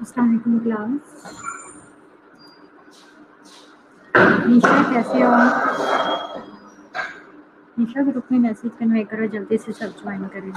अस्सलाम वालेकुम क्लास। निशा कैसे हो? निशा ग्रुप में मैसेज कन्वे करो, जल्दी से सब ज्वाइन करें।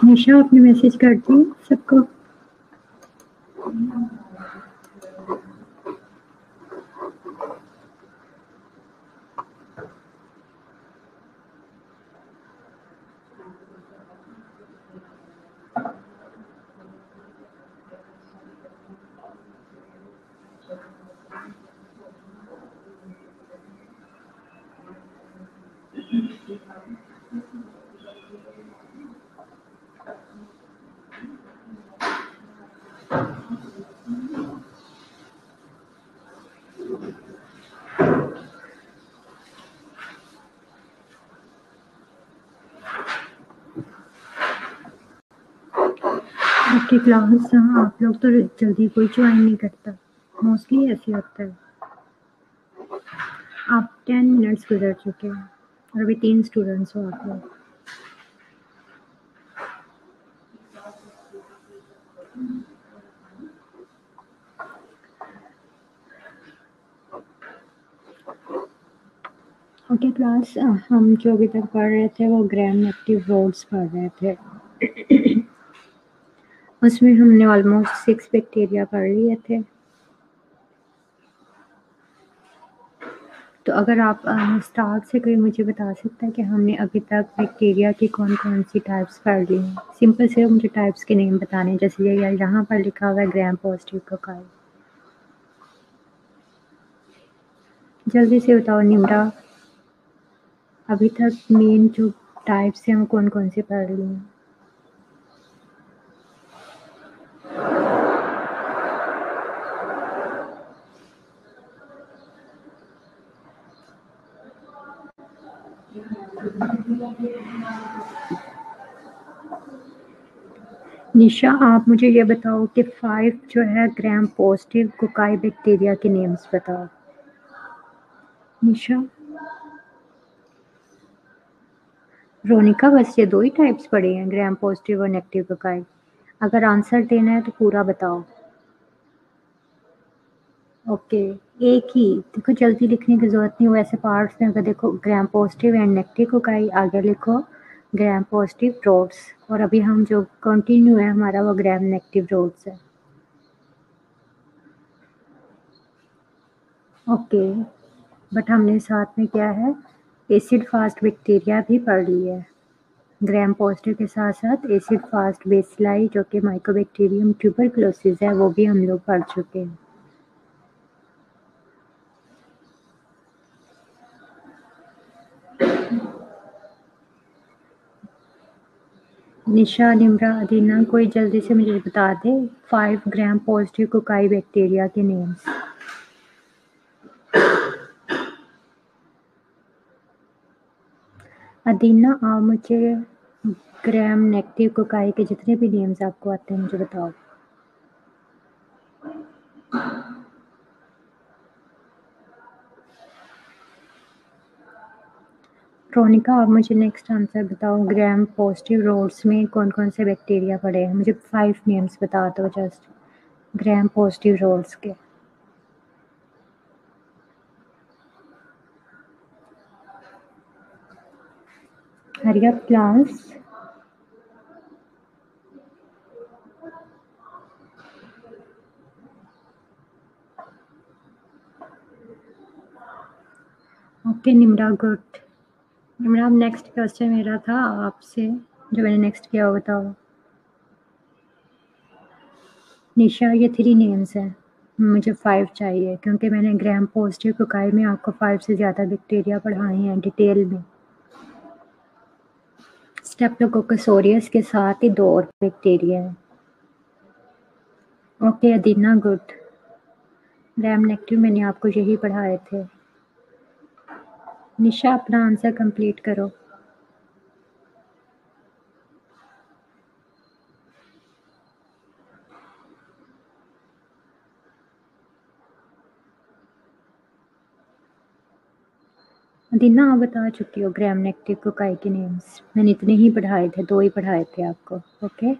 निशा आपने मैसेज कर दी सबको? आपकी क्लास आप लोग तो जल्दी कोई ज्वाइन नहीं करता, मोस्टली ऐसे होता है। आप 10 मिनट्स गुजर चुके हैं और अभी 3 स्टूडेंट्स हो आप लोग। ओके क्लास, हम जो अभी तक पढ़ रहे थे वो ग्राम एक्टिव रोड्स पढ़ रहे थे। उसमें हमने ऑलमोस्ट 6 बैक्टीरिया पढ़ लिए थे। तो अगर आप स्टार्ट से कोई मुझे बता सकता है कि हमने अभी तक बैक्टीरिया की कौन-कौन सी टाइप्स पढ़ ली हैं? सिंपल से मुझे टाइप्स के नेम बताने, जैसे ये यहाँ पर लिखा हुआ है ग्राम पॉजिटिव कोकाई। जल्दी से बताओ निम्रा, अभी तक मेन जो टाइप्स हैं वो कौन-कौन से पढ़ ली हैं? निशा आप मुझे ये बताओ कि 5 जो है ग्राम पॉजिटिव कोकाई बैक्टीरिया के नेम्स बताओ। निशा, रोनिका, बस ये 2 ही टाइप्स पढ़े हैं, ग्राम पॉजिटिव और नेगेटिव कोकाई। अगर आंसर देना है तो पूरा बताओ। ओके, एक ही, देखो जल्दी लिखने की ज़रूरत नहीं, वैसे पार्ट्स में अगर देखो gram positive and negative cocci, आगे लिखो ग्राम पॉजिटिव रोड्स, और अभी हम जो कंटिन्यू है हमारा वो ग्राम नेगेटिव रोड्स है। ओके, बट हमने साथ में क्या है एसिड फास्ट बैक्टीरिया भी पढ़ लिया है। ग्राम पॉजिटिव के साथ साथ एसिड फास्ट बेसिलाई जो कि माइकोबैक्टीरियम ट्यूबरकुलोसिस है वो भी हम लोग पढ़ चुके हैं। निशा, निम्रा, अदीना कोई जल्दी से मुझे बता दे 5 ग्राम पॉजिटिव कोकाई बैक्टीरिया के नेम्स। अदीना, आप मुझे ग्राम नेगेटिव कोकाई के जितने भी नेम्स आपको आते हैं मुझे बताओ। रोनिका, आप मुझे नेक्स्ट आंसर बताओ। ग्राम पॉजिटिव रोड्स में कौन कौन से बैक्टीरिया पड़े हैं? मुझे 5 नेम्स बता दो जस्ट ग्राम पॉजिटिव रोड्स के। Hurry up class. Okay Nimra, good. Nimra, next question मेरा था आपसे जो मैंने नेक्स्ट किया वो बताओ। निशा, ये 3 नेम्स हैं, मुझे 5 चाहिए क्योंकि मैंने ग्राम पॉजिटिव कोकाई में आपको 5 से ज़्यादा बैक्टीरिया पढ़ाए हैं डिटेल में। स्टेप्टोकोकस ऑरियस के साथ ही 2 और बैक्टीरिया हैं। ओके अदीना, गुड। ग्राम नेगेटिव मैंने आपको यही पढ़ाए थे। निशा, अपना आंसर कंप्लीट करो। अदीना, आप बता चुकी हो ग्राम नेगेटिव कोकाई के नेम्स। मैंने इतने ही पढ़ाए थे, 2 ही पढ़ाए थे आपको। ओके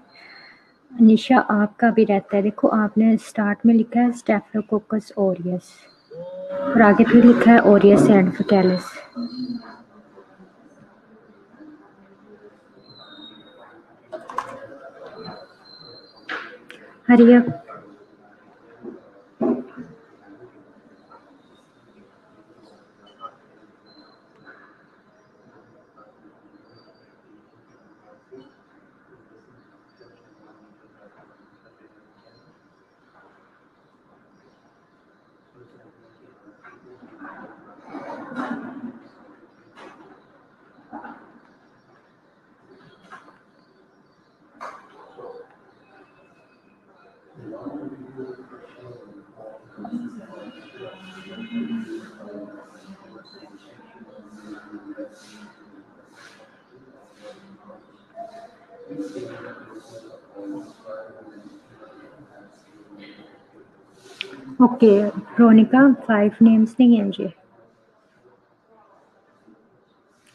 निशा, आपका भी रहता है। देखो आपने स्टार्ट में लिखा है स्टेप्टोकोकस ऑरियस और आगे फिर लिखा है aureus and faecalis. Hurry up. Okay Ronika, 5 names नहीं है मुझे,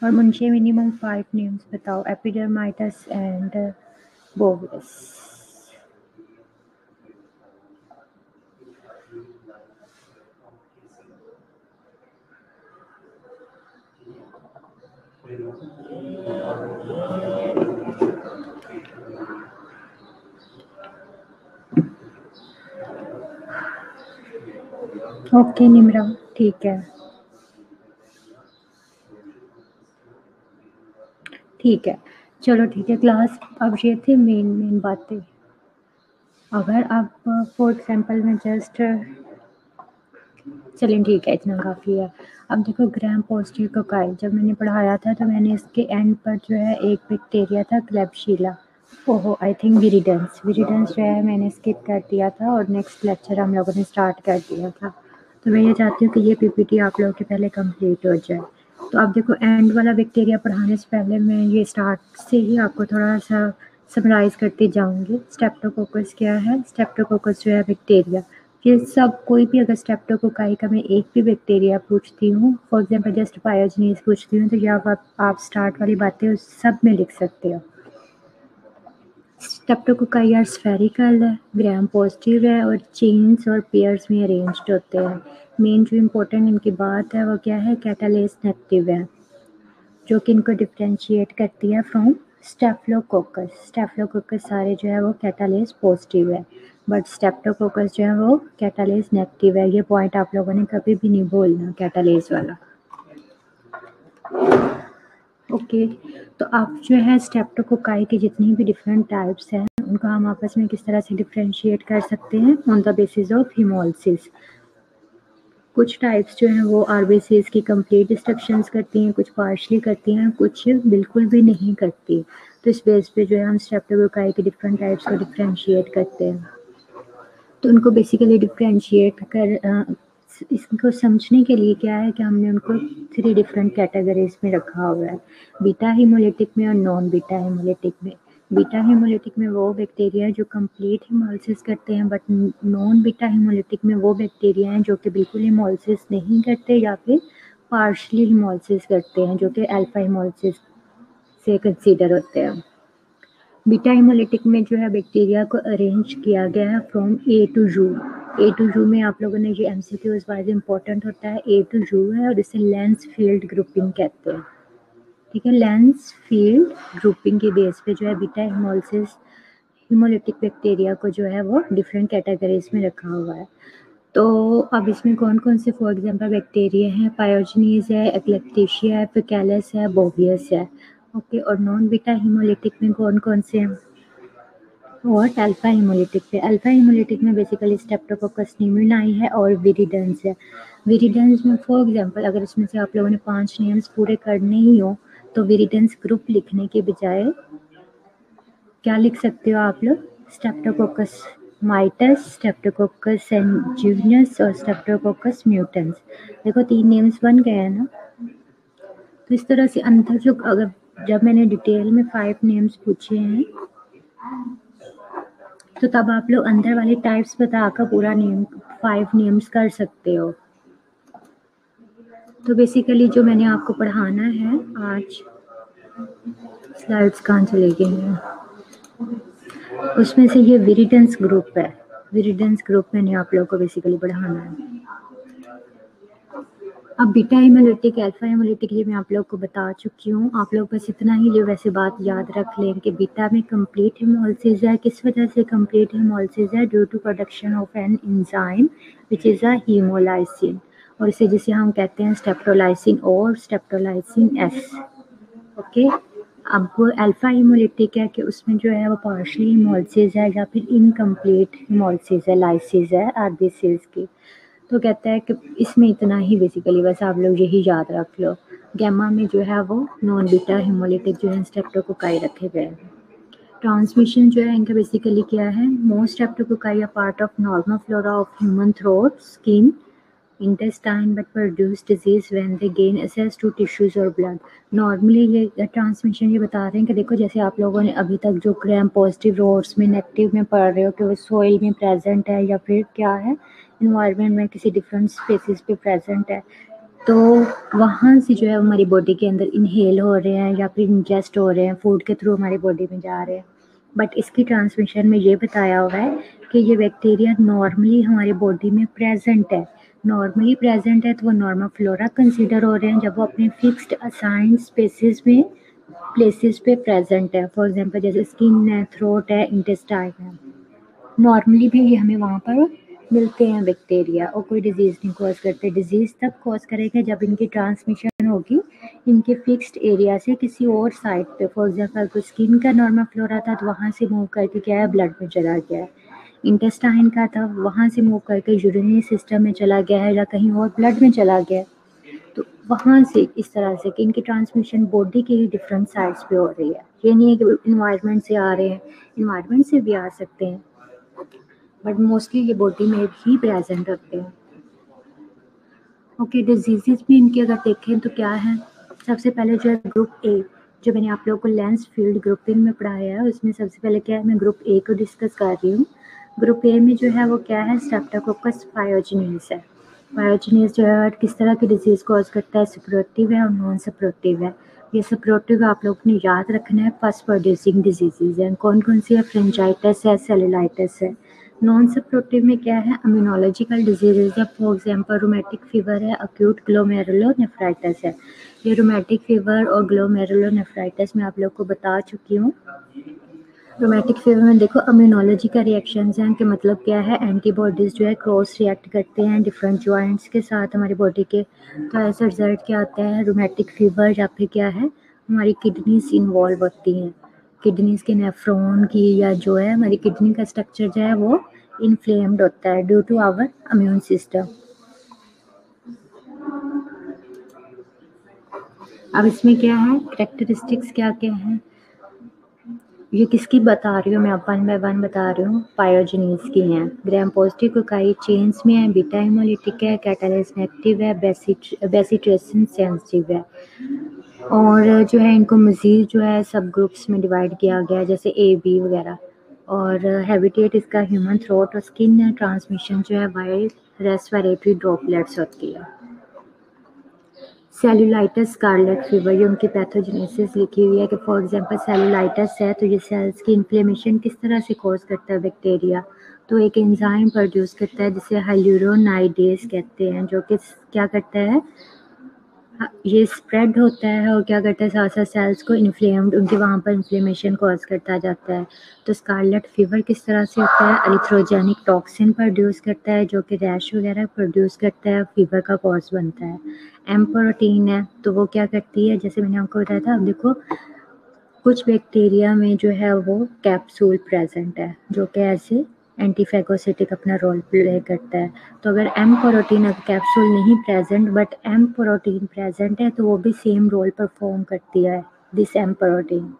और मुझे मिनिमम 5 नेम्स बताओ। एपिडर्माइटस एंड बोवियस। ओके निम्रा, ठीक है। ठीक है, चलो ठीक है क्लास। अब ये थी मेन बातें। अगर आप फॉर एग्जांपल मैं जस्ट चलिए ठीक है, इतना काफ़ी है। अब देखो ग्राम पॉजिटिव कोकाई जब मैंने पढ़ाया था तो मैंने इसके एंड पर जो है एक बैक्टीरिया था क्लेबशीला, ओहो आई थिंक विरिडेंस जो है मैंने स्किप कर दिया था और नेक्स्ट लेक्चर हम लोगों ने स्टार्ट कर दिया था। तो मैं ये चाहती हूँ कि ये पीपीटी आप लोगों के पहले कंप्लीट हो जाए। तो आप देखो एंड वाला बैक्टीरिया पढ़ाने से पहले मैं ये स्टार्ट से ही आपको थोड़ा सा समराइज़ करती जाऊँगी। स्ट्रेप्टोकोकस क्या है? स्ट्रेप्टोकोकस जो है बैक्टीरिया, ये सब कोई भी अगर स्ट्रेप्टोकोकाई का मैं एक भी बैक्टीरिया पूछती हूँ, फॉर एग्जांपल जस्ट पायोजनीज पूछती हूँ, तो ये आप स्टार्ट वाली बातें उस सब में लिख सकते हो। स्ट्रेप्टोकोकाई आर स्फेरिकल है, ग्राम पॉजिटिव है और चेन्स और पेयर्स में अरेंज्ड होते हैं। मेन जो इम्पोर्टेंट इनकी बात है वो क्या है? कैटालेस नेगेटिव है, जो कि इनको डिफरेंशिएट करती है फ्रॉम स्टेफिलोकोकस। स्टेफिलोकोकस सारे जो है वो कैटालेस पॉजिटिव है, बट स्टेप्टोकोकस जो है वो कैटालेस नेगेटिव है। ये पॉइंट आप लोगों ने कभी भी नहीं भूलना, कैटालेस वाला। ओके, तो आप जो है स्ट्रेप्टोकोकाई के जितनी भी डिफरेंट टाइप्स हैं उनको हम आपस में किस तरह से डिफरेंशिएट कर सकते हैं on the basis of haemolysis. कुछ टाइप्स जो हैं वो आरबीसीज की कंप्लीट डिस्ट्रक्शंस करती हैं, कुछ पार्शली करती हैं, कुछ बिल्कुल भी नहीं करती। तो इस बेस पे जो है हम स्ट्रेप्टोकोकाई के डिफरेंट टाइप्स को डिफरेंशिएट करते हैं। तो उनको बेसिकली डिफरेंशिएट कर इसको समझने के लिए क्या है कि हमने उनको 3 डिफरेंट कैटेगरीज में रखा हुआ है, बीटा हेमोलिटिक में और नॉन बीटा हेमोलिटिक में। बीटा हेमोलिटिक में वो बैक्टीरिया जो कंप्लीट हेमोलिसिस करते हैं, बट नॉन बीटा हेमोलिटिक में वो बैक्टीरिया हैं जो कि बिल्कुल हेमोलिसिस नहीं करते या फिर पार्शली हेमोलिसिस करते हैं, जो कि अल्फा हेमोलिसिस से कंसीडर होते हैं। बीटा हेमोलिटिक में जो है बैक्टीरिया को अरेंज किया गया है from A to U. A to U में आप लोगों ने ये एमसीक्यूज वाइज इंपॉर्टेंट होता है, ए टू यू है और इसे लेंस फील्ड ग्रुपिंग कहते हैं। ठीक है, लेंस फील्ड ग्रुपिंग के बेस पे जो है बीटा हेमोलिसिस हेमोलिटिक बैक्टीरिया को जो है वो डिफरेंट कैटेगरीज में रखा हुआ है। तो अब इसमें कौन कौन से फॉर एग्जांपल बैक्टीरिया हैं, पायोजनीज है, एक्लेप्टिशिया है, फिकैलिस है, बोवियस है। ओके, और नॉन बीटा हेमोलिटिक में कौन कौन से हैं, और अल्फा हेमोलिटिक पे। अल्फा हेमोलिटिक में बेसिकली स्ट्रेप्टोकोकस निमोनियाई है और विरिडेंस है। विरिडेंस में फॉर एग्जांपल अगर इसमें से आप लोगों ने 5 नेम्स पूरे करने ही हो तो विरिडेंस ग्रुप लिखने के बजाय क्या लिख सकते हो आप लोग, स्ट्रेप्टोकोकस माइटस, स्ट्रेप्टोकोकस सेंजीनियस और स्ट्रेप्टोकोकस म्यूटेंस। देखो 3 नेम्स बन गए हैं ना। तो इस तरह से अंदर जो अगर जब मैंने डिटेल में 5 नेम्स पूछे हैं तो तब आप लोग अंदर वाले टाइप्स बताकर पूरा नेम 5 नेम्स कर सकते हो। तो बेसिकली जो मैंने आपको पढ़ाना है आज, स्लाइड्स कहाँ चले गए हैं, उसमें से ये विरिडेंस ग्रुप है। विरिडेंस ग्रुप मैंने आप लोगों को बेसिकली पढ़ाना है। अब बीटा हेमोलिटिक, अल्फा हेमोलिटिक ये मैं आप लोग को बता चुकी हूँ। आप लोग बस इतना ही जो वैसे बात याद रख लें कि बीटा में कंप्लीट हेमोलिसिस है। किस वजह से कंप्लीट हेमोलिसिस है? Due to production of an enzyme which is a hemolysin, और इसे जिसे हम कहते हैं स्टेप्टोलाइसिन और स्टेप्टोलाइसिन एस। ओके, अब अल्फा हेमोलिटिक है कि उसमें जो है वो पार्शली हेमोलिसिस है या फिर इनकम्प्लीट हेमोलिसिस है, लाइसिस है आरबीसीज की। तो कहता है कि इसमें इतना ही बेसिकली बस आप लोग यही याद रख लो। गैमा में जो है वो नॉन बीटा हेमोलिटिक जो है स्ट्रेप्टोकोकाई रखे गए हैं। ट्रांसमिशन जो है इनका बेसिकली क्या है, most streptococci are part of normal flora of human throat, skin, intestine but produce disease when they gain access to tissues or blood। Normally ये ट्रांसमिशन ये बता रहे हैं कि देखो जैसे आप लोगों ने अभी तक जो ग्राम पॉजिटिव रोड्स में नेगेटिव में पढ़ रहे हो कि वो सोइल में प्रेजेंट है या फिर क्या है इन्वायरमेंट में किसी डिफरेंट स्पेसिस पे प्रेजेंट है, तो वहाँ से जो है हमारी बॉडी के अंदर इनहेल हो रहे हैं या फिर इंजेस्ट हो रहे हैं, फूड के थ्रू हमारी बॉडी में जा रहे हैं। बट इसकी ट्रांसमिशन में ये बताया हुआ है कि ये बैक्टीरिया नॉर्मली हमारी बॉडी में प्रेजेंट है। नॉर्मली प्रेजेंट है तो वो नॉर्मल फ्लोरा कंसीडर हो रहे हैं जब वो अपने फिक्स्ड असाइंड स्पेसिस में प्लेसेस पे प्रेजेंट है। फॉर एग्जांपल जैसे स्किन है, थ्रोट है, इंटेस्टाइन है, नॉर्मली भी ये हमें वहाँ पर मिलते हैं बैक्टीरिया, और कोई डिजीज़ नहीं कॉज करते। डिजीज़ तब कॉज करेगा जब इनकी ट्रांसमिशन होगी इनके फिक्स्ड एरिया से किसी और साइड पे। फॉर एग्जांपल तो स्किन का नॉर्मल फ्लोरा था तो वहाँ से मूव करके क्या है ब्लड में चला गया है, इंटेस्टाइन का था वहाँ से मूव करके यूरिनरी सिस्टम में चला गया है या कहीं और ब्लड में चला गया है। तो वहाँ से इस तरह से कि इनकी ट्रांसमिशन बॉडी के ही डिफरेंट साइड्स पे हो रही है। ये नहीं है कि इन्वायरमेंट से आ रहे हैं, इन्वायरमेंट से भी आ सकते हैं बट मोस्टली ये बॉडी में ही प्रेजेंट होते हैं। ओके, डिजीजेस भी इनके अगर देखें तो क्या है, सबसे पहले जो है ग्रुप ए, जो मैंने आप लोगों को लेंस फील्ड ग्रुपिंग में पढ़ाया है उसमें सबसे पहले क्या है, मैं ग्रुप ए को डिस्कस कर रही हूँ। ग्रुप ए में जो है वो क्या है, स्ट्रेप्टोकोकस पायोजेनिस है। पायोजेनिस जो है किस तरह की डिजीज़ कॉज करता है, सप्रोटिव है और नॉन सप्रोटिव है। ये सप्रोटिव आप लोगों ने याद रखना है, फर्स्ट प्रोड्यूसिंग डिजीजेज हैं। कौन कौन सी है, फ्रेंजाइटिस है, सेलुलाइटिस है। नॉन सप्रोटिव में क्या है, इम्यूनोलॉजिकल डिजीजेज है। फॉर एग्जांपल रूमेटिक फीवर है, अक्यूट ग्लोमेरुलोनेफ्राइटिस है। ये रूमेटिक फीवर और ग्लोमेरुलोनेफ्राइटिस मैं आप लोग को बता चुकी हूँ। रोमैटिक फीवर में देखो इम्यूनोलॉजी का रिएक्शंस हैं कि मतलब क्या है, एंटीबॉडीज़ जो है क्रॉस रिएक्ट करते हैं डिफरेंट जॉइंट्स के साथ हमारी बॉडी के, तो ऐसा रिजल्ट क्या आता है रोमैटिक फीवर, या फिर क्या है हमारी किडनीज इन्वॉल्व होती हैं, किडनीज के नेफ्रॉन की या जो है हमारी किडनी का स्ट्रक्चर जो है वो इन्फ्लेम्ड होता है due to our immune system. अब इसमें क्या है करेक्टरिस्टिक्स क्या क्या हैं, ये किसकी बता रही हूँ मैं, अब वन बाय वन बता रही हूँ, पायोजेनीज की हैं। ग्राम पॉजिटिव कोकाई चेन्स में है, बीटा हेमोलिटिक है, कैटालिस नेगेटिव है, बेसिट्रेसन सेंसिटिव है, और जो है इनको मज़ीद जो है सब ग्रुप्स में डिवाइड किया गया है जैसे ए बी वगैरह, और हैबिटेट इसका ह्यूमन थ्रोट और स्किन ट्रांसमिशन जो है वाई रेस्पिरेटरी ड्रॉपलेट्स होती है। सेलुलाइटिस स्कारलेट फीवर, ये उनकी पैथोजेनेसिस लिखी हुई है कि फॉर एग्जांपल सेलुलाइटिस है तो ये सेल्स की इन्फ्लेमेशन किस तरह से कॉज करता है बैक्टीरिया, तो एक एंजाइम प्रोड्यूस करता है जिसे हाइल्यूरोनाइडेज कहते हैं, जो कि क्या करता है ये स्प्रेड होता है और क्या करता है साथ साथ सेल्स को इन्फ्लेम्ड उनके वहाँ पर इन्फ्लेमेशन कॉज करता जाता है। तो स्कारलेट फीवर किस तरह से होता है, एरिथ्रोजेनिक टॉक्सिन प्रोड्यूस करता है जो कि रैश वगैरह प्रोड्यूस करता है, फीवर का कॉज बनता है। एम प्रोटीन है तो वो क्या करती है, जैसे मैंने आपको बताया था, अब देखो कुछ बैक्टीरिया में जो है वो कैप्सूल प्रेजेंट है जो कि ऐसे एंटीफेगोसिटिक अपना रोल प्ले करता है। तो अगर एम प्रोटीन अगर कैप्सूल नहीं present but M protein present है तो वो भी सेम रोल परफॉर्म करती है दिस एम प्रोटीन।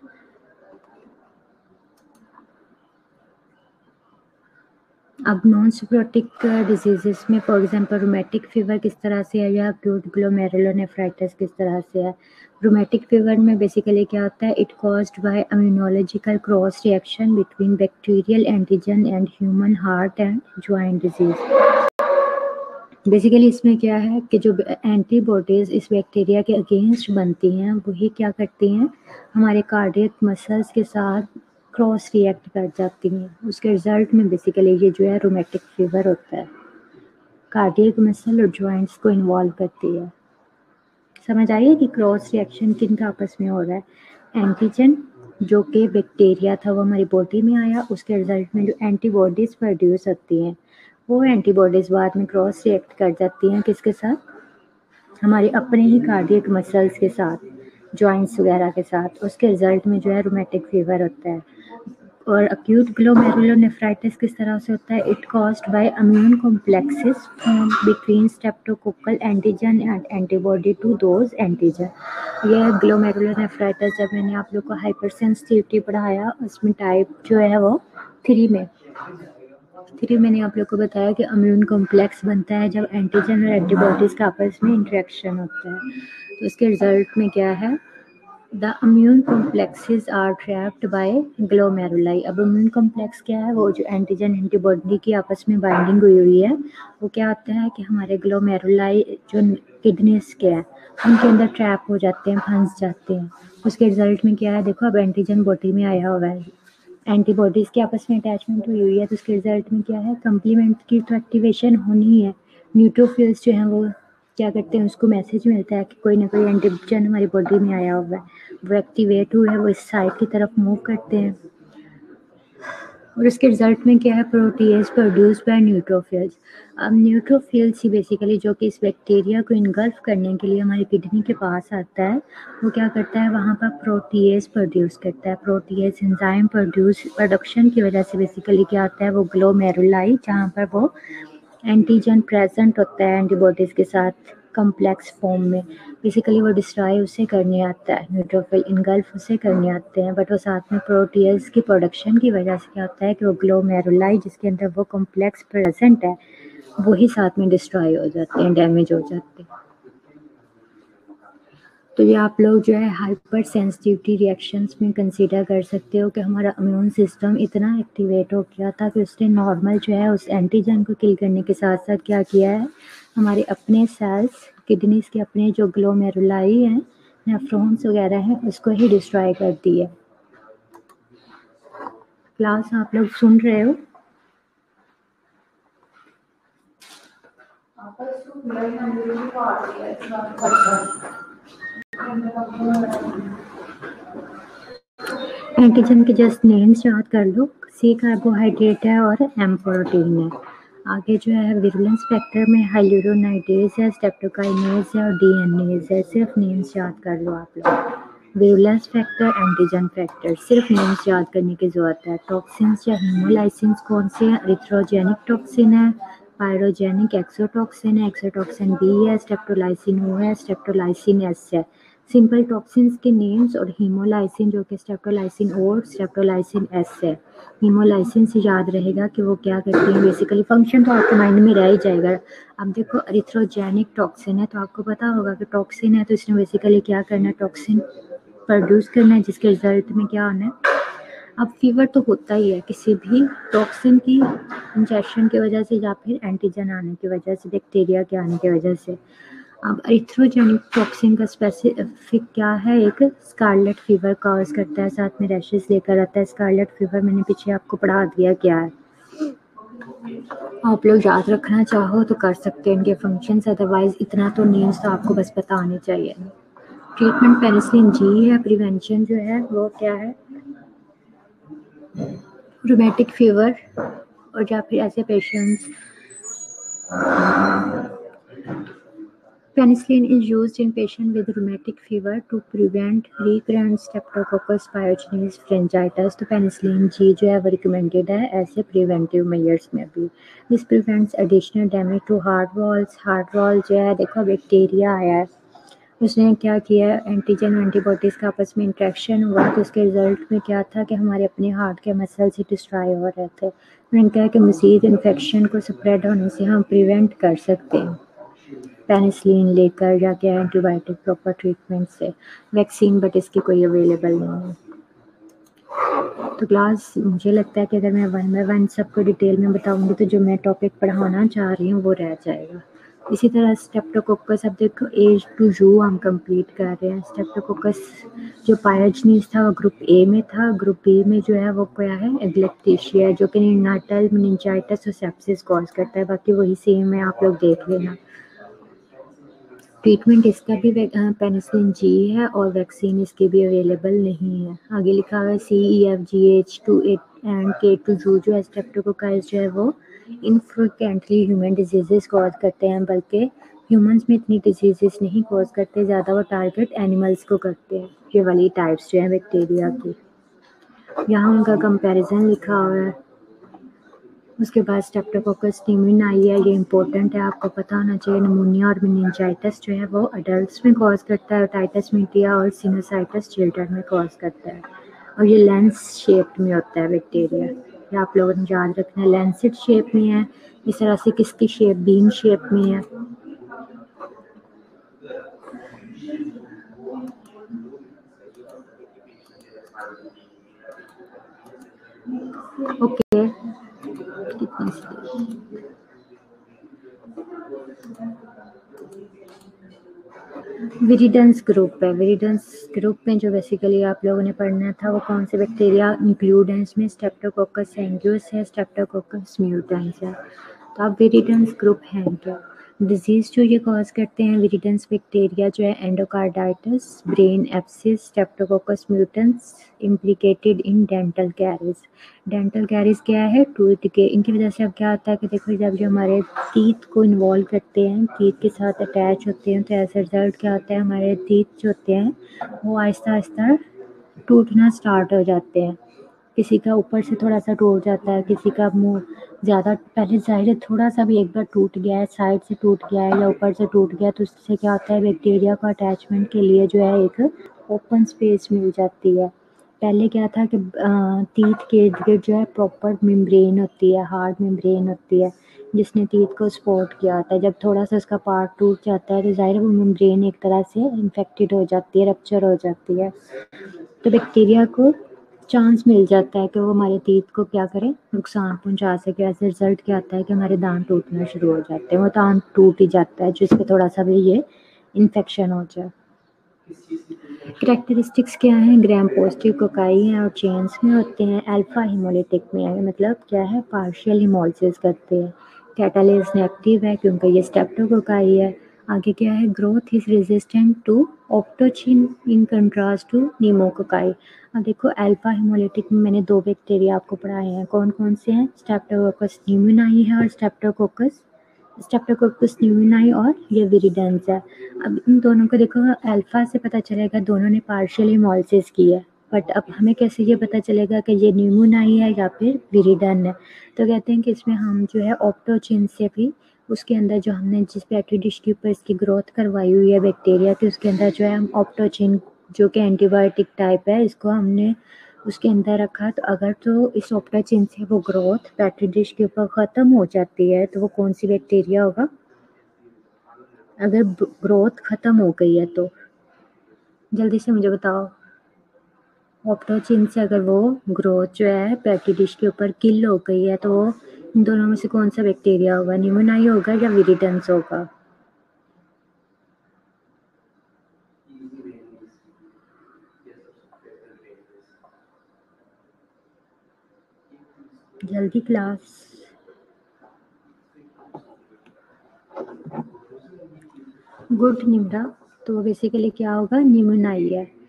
अब नॉन सिप्रोटिक डिजीजेस में फॉर एग्जांपल रोमैटिक फीवर किस तरह से है या अक्यूट ग्लोमेरुलोनेफ्राइटिस किस तरह से है। रोमैटिक फीवर में बेसिकली क्या होता है, it caused bye immunological cross reaction between bacterial antigen and human heart and joint disease. Basically इसमें क्या है कि जो एंटीबॉडीज़ इस बैक्टीरिया के अगेंस्ट बनती हैं वही क्या करती हैं हमारे कार्डियक मसल्स के साथ क्रॉस रिएक्ट कर जाती हैं, उसके रिजल्ट में बेसिकली ये जो है रोमैटिक फीवर होता है, कार्डियक मसल और जॉइंट्स को इन्वॉल्व करती है। समझ आई है कि क्रॉस रिएक्शन किन का आपस में हो रहा है, एंटीजन जो कि बैक्टीरिया था वो हमारी बॉडी में आया, उसके रिजल्ट में जो एंटीबॉडीज़ प्रोड्यूस होती हैं वो एंटीबॉडीज़ बाद में क्रॉस रिएक्ट कर जाती हैं किसके साथ, हमारे अपने ही कार्डियक मसल्स के साथ, जॉइंट्स वगैरह के साथ, उसके रिजल्ट में जो है रोमैटिक फीवर होता है। और अक्यूट ग्लोमेरुलोनेफ्राइटिस किस तरह से होता है, it caused by immune complexes form between streptococcal antigen and antibody to those antigen. यह ग्लोमेरुलोनेफ्राइटिस जब मैंने आप लोग को हाइपर सेंसिटिविटी पढ़ाया उसमें टाइप जो है वो 3 मैंने आप लोग को बताया कि इम्यून कॉम्प्लेक्स बनता है जब एंटीजन और एंटीबॉडीज़ का आपस में इंटरेक्शन होता है, तो इसके रिजल्ट में क्या है, the immune complexes are trapped by glomeruli. अब इम्यून कॉम्प्लेक्स क्या है, वो जो एंटीजन एंटीबॉडी की आपस में बाइंडिंग हुई हुई है वो क्या होता है कि हमारे ग्लोमेरुलाई जो किडनीज के हैं उनके अंदर ट्रैप हो जाते हैं, फंस जाते हैं। उसके रिजल्ट में क्या है, देखो अब एंटीजन बॉडी में आया हुआ है, एंटीबॉडीज़ की आपस में अटैचमेंट हुई हुई है, तो उसके रिजल्ट में क्या है, कंप्लीमेंट की तो एक्टिवेशन होनी है, न्यूट्रोफिल्स जो हैं वो क्या करते हैं, उसको मैसेज मिलता है कि कोई ना कोई एंटीजन हमारी बॉडी में आया हुआ है, वो एक्टिवेट हुए वो इस साइड की तरफ मूव करते हैं, और इसके रिजल्ट में क्या है, प्रोटीएज प्रोड्यूस बाय न्यूट्रोफिल्स। अब न्यूट्रोफिल्स ही बेसिकली जो कि इस बैक्टीरिया को इनगल्फ करने के लिए हमारी किडनी के पास आता है, वो क्या करता है वहाँ पर प्रोटीएज प्रोड्यूस करता है, प्रोटीएज एंजाइम प्रोडक्शन की वजह से बेसिकली क्या आता है, वो ग्लोमेरुलाई जहाँ पर वो एंटीजन प्रेजेंट होता है एंटीबॉडीज़ के साथ कॉम्प्लेक्स फॉर्म में, बेसिकली वो डिस्ट्रॉय उसे करने आता है, न्यूट्रोफिल इनगल्फ उसे करने आते हैं, बट वो साथ में प्रोटीएज की प्रोडक्शन की वजह से क्या होता है कि वो ग्लोमेरुलाई जिसके अंदर वो कॉम्प्लेक्स प्रेजेंट है वही साथ में डिस्ट्रॉय हो जाते हैं, डैमेज हो जाते हैं। तो ये आप लोग जो है हाइपर सेंसिटिविटी रिएक्शंस में कंसीडर कर सकते हो कि हमारा इम्यून सिस्टम इतना एक्टिवेट हो गया था कि उसने नॉर्मल जो है उस एंटीजन को किल करने के साथ साथ क्या किया है, हमारे अपने सेल्स किडनीज के अपने जो ग्लोमेरुलाई हैं नेफ्रॉन्स वगैरह हैं उसको ही डिस्ट्रॉय कर दिया। क्लास आप लोग सुन रहे हो? एंटीजन के जस्ट नेम्स याद कर लो, सी कार्बोहाइड्रेट है और एम प्रोटीन है। आगे जो है विरुलेंस फैक्टर में हाइल्यूरोनाइडेज है, स्ट्रेप्टोकाइनेज है और डीएनएज है। सिर्फ नेम्स याद कर लो आप लोग। विरुलेंस फैक्टर, एंटीजन फैक्टर, सिर्फ नेम्स याद करने की जरूरत है। टॉक्सिन्स या हीमोलाइसिन्स कौन से हैं? एरिथ्रोजेनिक टॉक्सिन है, पायरोजेनिक एक्सोटॉक्सिन है, एक्सोटॉक्सिन बी है, स्ट्रेप्टोलाइसिन ओ है, स्ट्रेप्टोलाइसिन एस है। सिंपल टॉक्सिन्स के नेम्स और हीमोलाइसिन जो कि स्ट्रेप्टोलाइसिन ओ और स्ट्रेप्टोलाइसिन एस है। हीमोलाइसिन से याद रहेगा कि वो क्या करती हैं, बेसिकली फंक्शन तो आपके माइंड में रह ही जाएगा। अब देखो एरिथ्रोजेनिक टॉक्सिन है तो आपको पता होगा कि टॉक्सिन है तो इसने बेसिकली क्या करना है, टॉक्सिन प्रोड्यूस करना है, जिसके रिजल्ट में क्या आना है। अब फीवर तो होता ही है किसी भी टॉक्सिन की इंजेक्शन की वजह से या फिर एंटीजन आने की वजह से, बैक्टीरिया के आने की वजह से। अब एरिथ्रोजेनिक टॉक्सिन का स्पेसिफिक क्या है, एक स्कारलेट फीवर कॉज करता है, साथ में रैशेस लेकर आता है। स्कारलेट फीवर मैंने पीछे आपको पढ़ा दिया क्या है, आप लोग याद रखना चाहो तो कर सकते हैं इनके फंक्शंस, अदरवाइज इतना तो नेम्स तो आपको बस पता आने चाहिए। ट्रीटमेंट पेनिसिलिन जी है, प्रिवेंशन जो है वो क्या है, रूमेटिक फीवर और या फिर ऐसे patients. Penicillin is used in patients with rheumatic fever to prevent recurrent Streptococcus pyogenes pharyngitis। तो पेनिसिलिन जी जो है वो रिकमेंडेड है ऐसे प्रिवेंटिव मेजर्स में भी। This prevents additional damage to heart walls. Heart wall जो है देखो बैक्टीरिया आया है, उसने क्या किया, एंटीजन एंटीबॉडीज़ का आपस में इंट्रैक्शन हुआ तो उसके रिजल्ट में क्या था कि हमारे अपने हार्ट के मसल्स ही डिस्ट्रॉय हो रहे थे। उन्होंने कहा कि मज़ीद इन्फेक्शन को स्प्रेड होने से हम प्रिवेंट कर सकते हैं पेनिसिलिन लेकर जाके एंटीबायोटिक प्रॉपर ट्रीटमेंट से। वैक्सीन बट इसकी कोई अवेलेबल नहीं है। तो क्लास मुझे लगता है कि अगर मैं वन बाय वन सबको डिटेल में बताऊंगी तो जो मैं टॉपिक पढ़ाना चाह रही हूँ वो रह जाएगा। इसी तरह स्ट्रेप्टोकोकस, अब देखो एज टू यू हम कंप्लीट कर रहे हैं। स्ट्रेप्टोकोकस जो पायोजनीज था वो ग्रुप ए में था, ग्रुप बी में जो है वो क्या है, एग्लेप्टिशिया है, जो कि नीनाटल मेनिंजाइटिस और सेप्सिस कॉज करता है। बाकी वही सेम है, आप लोग देख लेना। ट्रीटमेंट इसका भी पेनिसिलिन जी है और वैक्सीन इसकी भी अवेलेबल नहीं है। आगे लिखा हुआ है CEFGH2 एंड K2 जो है स्ट्रेप्टोकोकाइस जो है वो इनफ्रीक्वेंटली ह्यूमन डिजीजेस कॉज करते हैं, बल्कि ह्यूमंस में इतनी डिजीजेस नहीं कॉज करते, ज़्यादा वो टारगेट एनिमल्स को करते हैं, ये वाली टाइप्स जो है बैक्टीरिया की। यहाँ उनका कंपैरिजन लिखा हुआ है। उसके बाद स्ट्रेप्टोकोकस निमोनियाई है, ये इंपॉर्टेंट है, आपको पता होना चाहिए। निमोनिया और मेनिंजाइटिस जो है वो अडल्ट्स में कॉज करता है, टाइटस मीडिया और सिनोसाइटिस चिल्ड्रन में कॉज करता है। और ये लेंस शेप में होता है बैक्टीरिया, ये आप लोगों ने याद रखना है। लेंसेट शेप में है, इस तरह से किसकी शेप, बीन शेप में है। ओके, कितनी विरिडेंस ग्रुप है। विरिडेंस ग्रुप में जो बेसिकली आप लोगों ने पढ़ना था वो कौन से बैक्टीरिया इंक्लूड हैं इसमें, स्ट्रेप्टोकोकस सेंग्यूस है, स्ट्रेप्टोकोकस म्यूटेंस है। तो आप विरिडेंस ग्रुप हैं क्या, डिजीज़ जो ये कॉज करते हैं विरिडेंस बैक्टीरिया जो है, endocarditis, brain abscess, Streptococcus mutans इम्प्लिकेटेड in dental caries. Dental caries क्या है, टूथ के, इनकी वजह से अब क्या होता है कि देखो जब जो हमारे टीथ को इन्वॉल्व करते हैं, टीथ के साथ अटैच होते हैं, तो एज रिजल्ट क्या होता है, हमारे टीथ जो होते हैं वो आहिस्ता आहिस्ता टूटना स्टार्ट हो जाते हैं। किसी का ऊपर से थोड़ा सा टूट जाता है, किसी का मुंह ज़्यादा, पहले ज़ाहिर है थोड़ा सा भी एक बार टूट गया है, साइड से टूट गया है या ऊपर से टूट गया, तो उससे क्या होता है, बैक्टीरिया को अटैचमेंट के लिए जो है एक ओपन स्पेस मिल जाती है। पहले क्या था कि टीथ के इर्द गिर्द जो है प्रॉपर मेम्ब्रेन होती है, हार्ड मेम्ब्रेन होती है जिसने टीथ को सपोर्ट किया होता है। जब थोड़ा सा उसका पार्ट टूट जाता है तो ज़ाहिर है वो मेम्ब्रेन एक तरह से इन्फेक्टेड हो जाती है, रप्चर हो जाती है, तो बैक्टीरिया को चांस मिल जाता है कि वो हमारे टीथ को क्या करे, नुकसान पहुंचा सके। ऐसे रिजल्ट क्या आता है कि हमारे दांत टूटना शुरू हो जाते हैं, वो दांत टूट ही जाता है जिससे थोड़ा सा भी ये इन्फेक्शन हो जाए। कैरेक्टरिस्टिक्स क्या हैं, ग्राम पॉजिटिव कोकाई हैं और चेन्स में होते हैं। अल्फा हिमोलिटिक में है, मतलब क्या है, पार्शियल हिमोलिसिस करते हैं। कैटालेस नेगेटिव है क्योंकि ये स्ट्रेप्टोकोकाई है। आगे क्या है, growth is resistant to optochin in contrast to pneumococci. अब देखो अल्फा हेमोलिटिक में मैंने 2 बैक्टीरिया आपको पढ़ाए हैं, कौन-कौन से हैं, स्ट्रेप्टोकोकस न्यूमोनाई है और स्ट्रेप्टोकोकस न्यूमोनाई और ये विरिडेंस है। अब इन दोनों को देखो अल्फा से पता चलेगा दोनों ने पार्शियल हेमोलिसिस की है, बट अब हमें कैसे ये पता चलेगा कि ये न्यूमोनाई है या फिर विरिडन है। तो कहते हैं कि इसमें हम जो है ऑप्टोचिन से भी उसके अंदर जो हमने जिस पेट्री डिश के ऊपर इसकी ग्रोथ करवाई हुई है बैक्टीरिया की, उसके अंदर जो है हम ऑप्टोचिन जो कि एंटीबायोटिक टाइप है, इसको हमने उसके अंदर रखा। तो अगर तो इस ऑप्टोचिन से वो ग्रोथ पेट्री डिश के ऊपर ख़त्म हो जाती है तो वो कौन सी बैक्टीरिया होगा, अगर ग्रोथ ख़त्म हो गई है तो जल्दी से मुझे बताओ। ऑप्टोचिन से अगर वो ग्रोथ जो है पेट्री डिश के ऊपर किल हो गई है तो वो इन दोनों में से कौन सा बैक्टीरिया होगा, न्यूमोनाई होगा या विरिडेंस होगा। जल्दी क्लास। गुड निम्रा। तो बेसिकली क्या होगा, न्यूमोनाई है।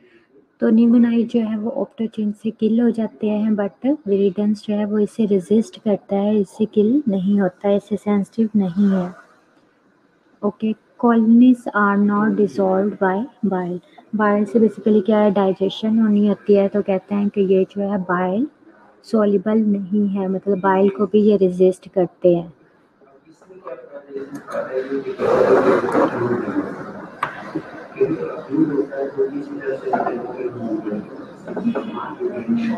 तो न्यूमोनाई जो है वो ऑप्टोचिन से किल हो जाते हैं, बट विरिडेंस जो है वो इसे रेजिस्ट करता है, इससे किल नहीं होता है, इससे सेंसिटिव नहीं है। Okay, colonies are not dissolved by bile. Bile से बेसिकली क्या है, डाइजेशन होनी होती है, तो कहते हैं कि ये जो है बाइल सॉल्युबल नहीं है, मतलब बाइल को भी ये रेजिस्ट करते हैं।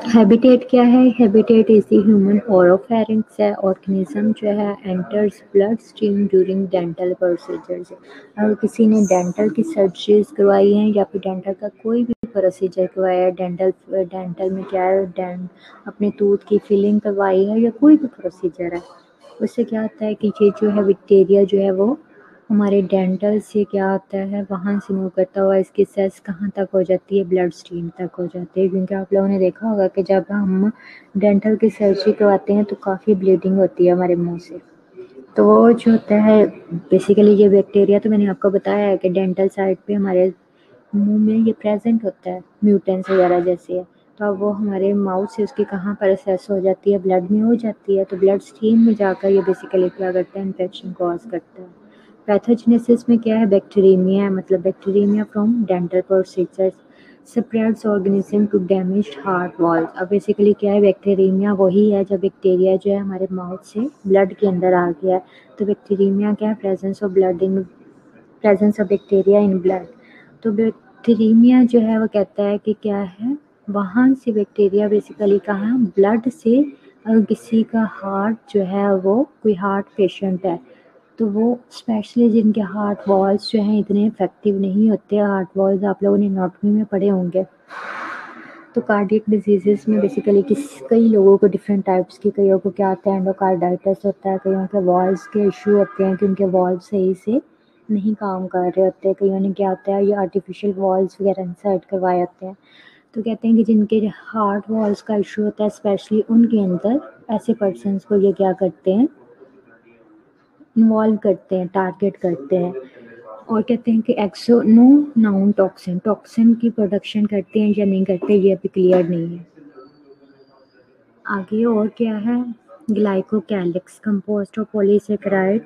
हैबिटेट क्या है, हैबिटेट इज द ह्यूमन ओरोफैरिंक्स है, ऑर्गेनिज्म जो है enters blood stream during dental procedures. अगर किसी ने डेंटल की सर्जरीज करवाई हैं या फिर डेंटल का कोई भी प्रोसीजर करवाया है, डेंटल में क्या है, अपने टूथ की फिलिंग करवाई है या कोई भी प्रोसीजर है, उससे क्या होता है कि ये जो है बैक्टीरिया जो है वो हमारे डेंटल से क्या होता है, वहाँ से मूव करता हुआ इसकी सेल्स कहाँ तक हो जाती है, ब्लड स्ट्रीम तक हो जाती है। क्योंकि आप लोगों ने देखा होगा कि जब हम डेंटल की सर्जरी करवाते हैं तो काफ़ी ब्लीडिंग होती है हमारे मुंह से। तो वो जो होता है बेसिकली ये बैक्टीरिया, तो मैंने आपको बताया है कि डेंटल साइड पे हमारे मुंह में ये प्रेजेंट होता है, म्यूटेंस वगैरह जैसे है। तो अब वो हमारे माउथ से उसकी कहाँ पर असेस हो जाती है, ब्लड में हो जाती है, तो ब्लड स्ट्रीम में जाकर ये बेसिकली क्या करता है, इन्फेक्शन कॉज करता है। पैथोजेनेसिस में क्या है, बैक्टीरियमिया है, मतलब bacteremia from dental procedures spreads organism to damaged heart wall. अब बेसिकली क्या है, बैक्टीरियमिया वही है जब बैक्टीरिया जो है हमारे माउथ से ब्लड के अंदर आ गया है। तो बैक्टीरियमिया क्या है, presence of bacteria in blood. तो बैक्टीरियमिया जो है वो कहता है कि क्या है, वहाँ से बैक्टीरिया बेसिकली कहाँ, ब्लड से, अगर किसी का हार्ट जो है वो कोई हार्ट पेशेंट है तो वो स्पेशली जिनके हार्ट वॉल्स जो हैं इतने इफेक्टिव नहीं होते, हार्ट वॉल्स आप लोगों ने एनाटॉमी में पढ़े होंगे। तो कार्डियक डिजीजेस में बेसिकली कई लोगों को डिफरेंट टाइप्स की, कईयों को क्या होता है, एंडोकार्डाइटिस होता है, कईयों के वॉल्स के इशू होते हैं कि उनके वॉल्स सही से नहीं काम कर रहे होते, कईयों ने क्या होता है ये आर्टिफिशियल वॉल्स वगैरह इंसर्ट करवाए होते हैं। तो कहते हैं कि जिनके हार्ट वॉल्स का इशू होता है स्पेशली उनके अंदर, ऐसे पर्सनस को ये क्या करते हैं, इन्वॉल्व करते हैं, टारगेट करते हैं। और कहते हैं कि एक्सोनो नाउन टॉक्सिन टॉक्सिन की प्रोडक्शन करते हैं या नहीं करते, ये अभी क्लियर नहीं है। आगे और क्या है, glycocalyx composed of polysaccharide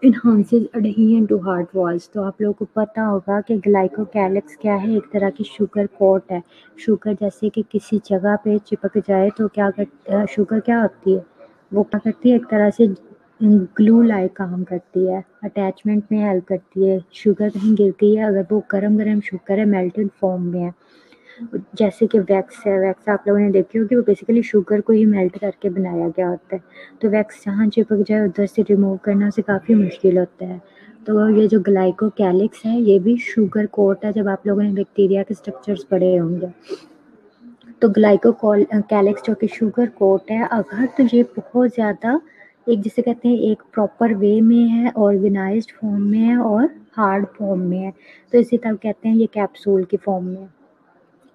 enhances adhesion to heart walls. तो आप लोगों को पता होगा कि ग्लाइकोकैलिक्स क्या है, एक तरह की शुगर कोट है। शुगर जैसे कि किसी जगह पे चिपक जाए तो क्या कर, शुगर क्या होती है, वो क्या करती है, एक तरह से ग्लू लाइक काम करती है, अटैचमेंट में हेल्प करती है। शुगर कहीं गिर गई है, अगर वो गरम गरम शुगर है, मेल्टेड फॉर्म में है, जैसे कि वैक्स है, वैक्स आप लोगों ने देखी होगी, वो बेसिकली शुगर को ही मेल्ट करके बनाया गया होता है। तो वैक्स जहाँ चिपक जाए उधर से रिमूव करना उसे काफ़ी मुश्किल होता है। तो ये जो ग्लाइकोकैलिक्स है ये भी शुगर कोट है, जब आप लोगों ने बैक्टीरिया के स्ट्रक्चर्स पढ़े होंगे। तो ग्लाइकोकैलिक्स जो कि शुगर कोट है, अगर तो ये बहुत ज़्यादा एक जिसे कहते हैं एक प्रॉपर वे में है, ऑर्गेनाइज्ड फॉर्म में है और हार्ड फॉर्म में है, तो इसी तब कहते हैं ये कैप्सूल की फॉर्म में है।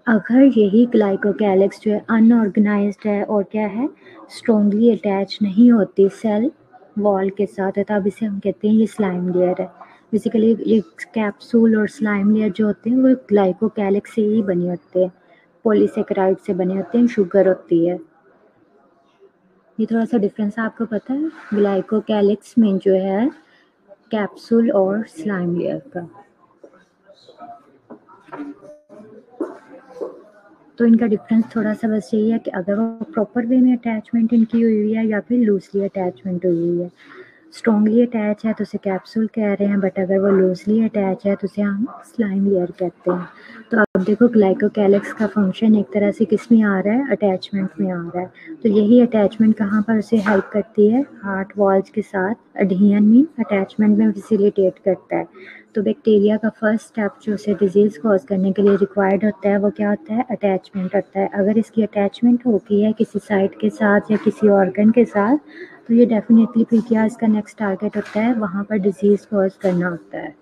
अगर यही ग्लाइकोकैलिक्स जो है अनऑर्गेनाइज्ड है और क्या है, स्ट्रॉन्गली अटैच नहीं होती सेल वॉल के साथ है, तब इसे हम कहते हैं ये स्लाइम लेयर है। बेसिकली ये कैप्सूल और स्लाइम लेयर जो होते हैं वो ग्लाइकोकैलिक्स से ही बने होते हैं, पॉलीसेकेराइड से बने होते हैं, शुगर होती है। ये थोड़ा सा डिफरेंस आपको पता है ग्लाइकोकैलिक्स में जो है कैप्सूल और स्लाइम लेयर का। तो इनका डिफरेंस थोड़ा सा बस यही है कि अगर वो प्रॉपर वे में अटैचमेंट इनकी हुई है या फिर लूजली अटैचमेंट हुई है। स्ट्रॉन्गली अटैच है तो उसे कैप्सूल कह रहे हैं, बट अगर वो लूजली अटैच है तो उसे हम स्लाइम लेयर कहते हैं। तो अब देखो ग्लाइकोकैलिक्स का फंक्शन एक तरह से किस में आ रहा है, अटैचमेंट में आ रहा है। तो यही अटैचमेंट कहाँ पर उसे हेल्प करती है, हार्ट वॉल्स के साथ अडहियन में अटैचमेंट में फैसिलिटेट करता है। तो बैक्टीरिया का फर्स्ट स्टेप जो उसे डिजीज़ कॉज करने के लिए रिक्वायर्ड होता है वो क्या होता है, अटैचमेंट होता है। अगर इसकी अटैचमेंट होती है किसी साइट के साथ या किसी ऑर्गन के साथ तो ये डेफिनेटली फिर क्या इसका नेक्स्ट टारगेट होता है, वहाँ पर डिजीज़ कॉज करना होता है।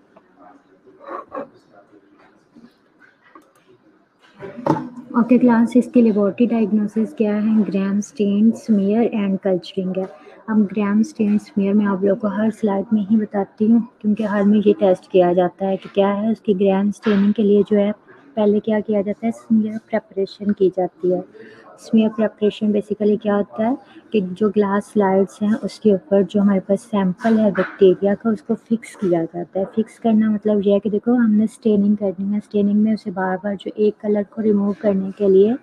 ओके क्लास, इसकी लेबोरेटरी डायग्नोसिस क्या है, ग्राम स्टेन स्मीयर एंड कल्चरिंग है। अब ग्राम स्टेन स्मीयर मैं आप लोगों को हर स्लाइड में ही बताती हूँ क्योंकि हर में ये टेस्ट किया जाता है कि क्या है। उसकी ग्राम स्टेनिंग के लिए जो है पहले क्या किया जाता है, स्मीयर प्रेपरेशन की जाती है। स्मीयर प्रेपरेशन बेसिकली क्या होता है कि जो ग्लास स्लाइड्स हैं उसके ऊपर जो हमारे पास सैंपल है बैक्टीरिया का उसको फिक्स किया जाता है। फिक्स करना मतलब ये है कि देखो हमने स्टेनिंग करनी है, स्टेनिंग में उसे बार बार जो एक कलर को रिमूव करने के लिए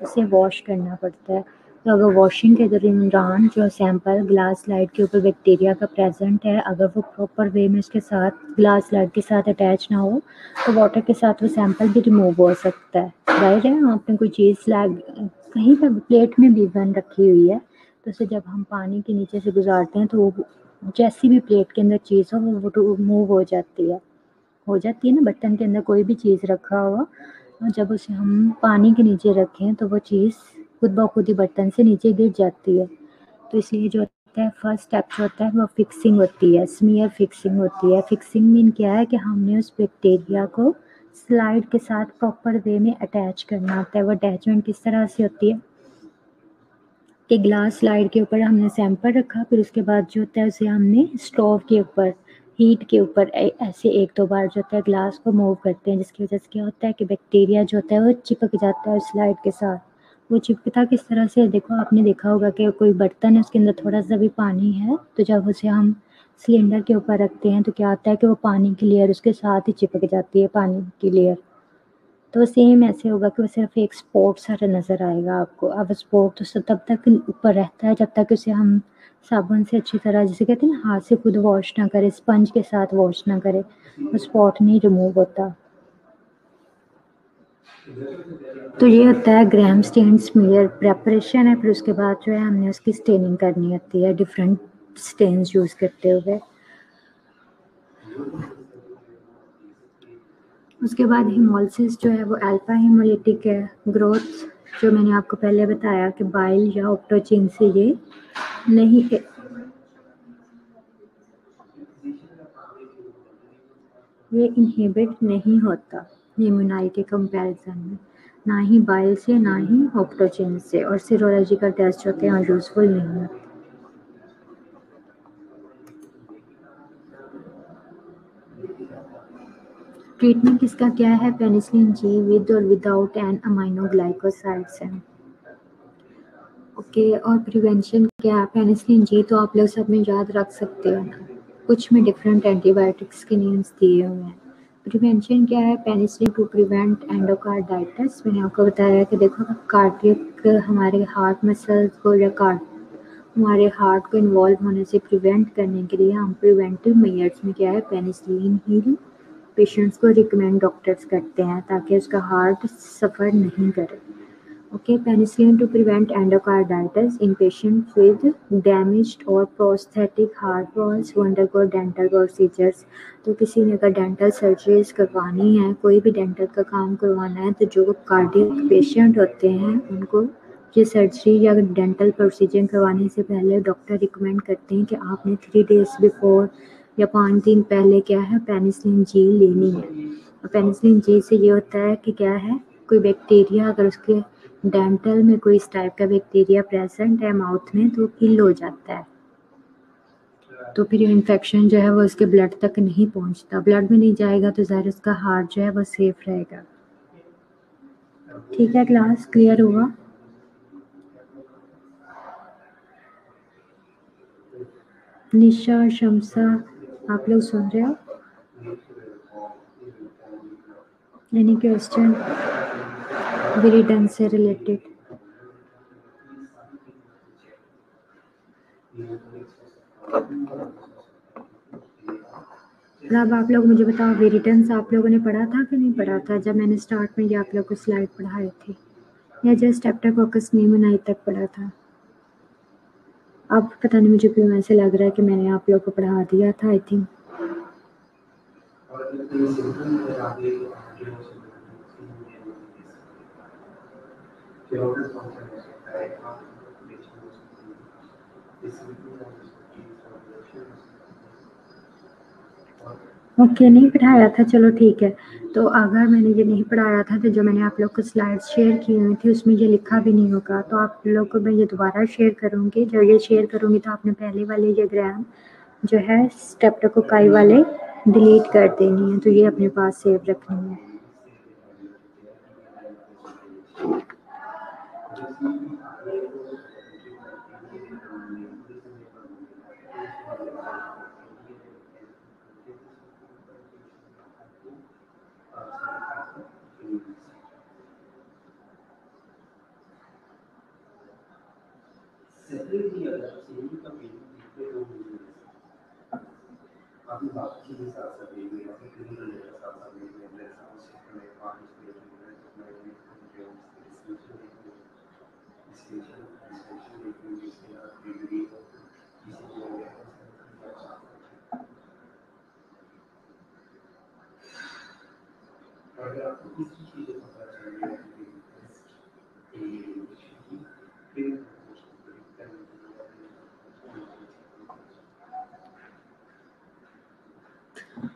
उसे वॉश करना पड़ता है। तो अगर वॉशिंग के दौरान जो सैंपल ग्लास स्लाइड के ऊपर बैक्टीरिया का प्रेजेंट है, अगर वो प्रॉपर वे में उसके साथ ग्लास स्लाइड के साथ अटैच ना हो तो वाटर के साथ वो सैंपल भी रिमूव हो सकता है। राइट है, आपने कोई चीज़ स्लैग कहीं पर प्लेट में भी बन रखी हुई है तो उसे जब हम पानी के नीचे से गुजारते हैं तो वो जैसी भी प्लेट के अंदर चीज़ हो वो मूव हो जाती है ना। बर्तन के अंदर कोई भी चीज़ रखा हुआ और जब उसे हम पानी के नीचे रखें तो वो चीज़ खुद ब खुद ही बर्तन से नीचे गिर जाती है। तो इसलिए जो होता है फर्स्ट स्टेप जो होता है वो फिक्सिंग होती है, स्मीयर फिक्सिंग होती है। फिक्सिंग मीन क्या है कि हमने उस बैक्टीरिया को स्लाइड के साथ प्रॉपर वे में अटैच करना होता है। वो अटैचमेंट किस तरह से होती है कि ग्लास स्लाइड के ऊपर हमने सैंपल रखा, फिर उसके बाद जो होता है उसे हमने स्टोव के ऊपर हीट के ऊपर ऐसे एक दो बार जो होता है ग्लास को मूव करते हैं, जिसकी वजह से क्या होता है कि बैक्टीरिया जो होता है वो चिपक जाता है स्लाइड के साथ। वो चिपकता किस तरह से, देखो आपने देखा होगा कि कोई बर्तन है उसके अंदर थोड़ा सा भी पानी है तो जब उसे हम सिलेंडर के ऊपर रखते हैं तो क्या होता है कि वो पानी की लेयर उसके साथ ही चिपक जाती है, पानी की लेयर। तो सेम ऐसे होगा कि वो सिर्फ एक स्पॉट सा नज़र आएगा आपको। अब स्पॉट तो तब तक ऊपर रहता है जब तक उसे हम साबुन से अच्छी तरह, जिसे कहते हैं ना, हाथ से खुद वॉश ना करें, स्पंज के साथ वॉश ना करें, वो स्पॉट नहीं रिमूव होता। तो ये होता है ग्राम स्टेन स्मीयर प्रेपरेशन है। फिर उसके बाद जो है हमने उसकी स्टेनिंग करनी होती है डिफरेंट स्टेन्स यूज़ करते हुए। उसके बाद हिमोलिसिस जो है वो अल्फा हिमोलिटिक है। ग्रोथ जो मैंने आपको पहले बताया कि बाइल या ऑप्टोचिन से ये नहीं ये इनहिबिट नहीं होता न्यूमोनाई के कंपैरिजन में, ना ही बाइल से ना ही ऑप्टोचिन से, और सीरोलॉजिकल टेस्ट होते हैं और यूजफुल नहीं होते। ट्रीटमेंट इसका क्या है, पेनिसिलिन जी विद और विदाउट एन अमाइनोग्लाइकोसाइड्स है। ओके, और प्रिवेंशन क्या है, पेनिसिलिन जी तो आप लोग सब में याद रख सकते हो ना, कुछ में डिफरेंट एंटीबायोटिक्स के नेम्स दिए हुए हैं। प्रिवेंशन क्या है, पेनिसिलिन टू प्रिवेंट एंडोकार्डाइटिस। मैंने आपको बताया कि देखो कार्डियक हमारे हार्ट मसल्स को या हमारे हार्ट को इन्वॉल्व होने से प्रिवेंट करने के लिए हम प्रिवेंटिव मेजर्स में क्या है, पेनिसिलिन ही पेशेंट्स को रिकमेंड डॉक्टर्स करते हैं ताकि उसका हार्ट सफ़र नहीं करे। Okay, penicillin to prevent endocarditis in patient with damaged और prosthetic heart valves who undergo dental procedures. तो किसी ने अगर डेंटल सर्जरीज करवानी है, कोई भी डेंटल का काम करवाना है, तो जो कार्डियक पेशेंट होते हैं उनको ये सर्जरी या डेंटल प्रोसीजर करवाने से पहले डॉक्टर रिकमेंड करते हैं कि आपने 3 डेज़ बिफोर या 5 दिन पहले क्या है, पेनिसिलिन जी लेनी है। और पेनिसिलिन जी से ये होता है कि क्या है, कोई बैक्टीरिया अगर उसके डेंटल में कोई इस टाइप का बैक्टीरिया प्रेजेंट है माउथ में तो किल हो जाता है। तो फिर इन्फेक्शन जो है वो उसके ब्लड तक नहीं पहुंचता, ब्लड में नहीं जाएगा तो ज़ाहिर उसका हार्ट जो है वो सेफ रहेगा। ठीक है, क्लास क्लियर हुआ? निशा, शमसा, आप लोग सुन रहे हो? एनी क्वेश्चन विरिटन से रिलेटेड? अब आप लोग मुझे बताओ, विरिटन्स आप लोगों ने पढ़ा था कि नहीं पढ़ा था जब मैंने स्टार्ट में ये आप लोग को स्लाइड पढ़ाए थे, या जस्ट स्ट्रेप्टोकोकस न्यूमोनाई तक पढ़ा था? अब पता नहीं मुझे क्यों ऐसे लग रहा है कि मैंने आप लोग को पढ़ा दिया था, आई थिंक। ओके, नहीं पढ़ाया था, चलो ठीक है। तो अगर मैंने ये नहीं पढ़ाया था तो जो मैंने आप लोग को स्लाइड्स शेयर की हुई थी उसमें ये लिखा भी नहीं होगा, तो आप लोग को मैं ये दोबारा शेयर करूँगी। जब ये शेयर करूँगी तो आपने पहले वाले ये ग्राम जो है स्ट्रेप्टोकोकाई वाले डिलीट कर देनी है, तो ये अपने पास सेव रखनी है।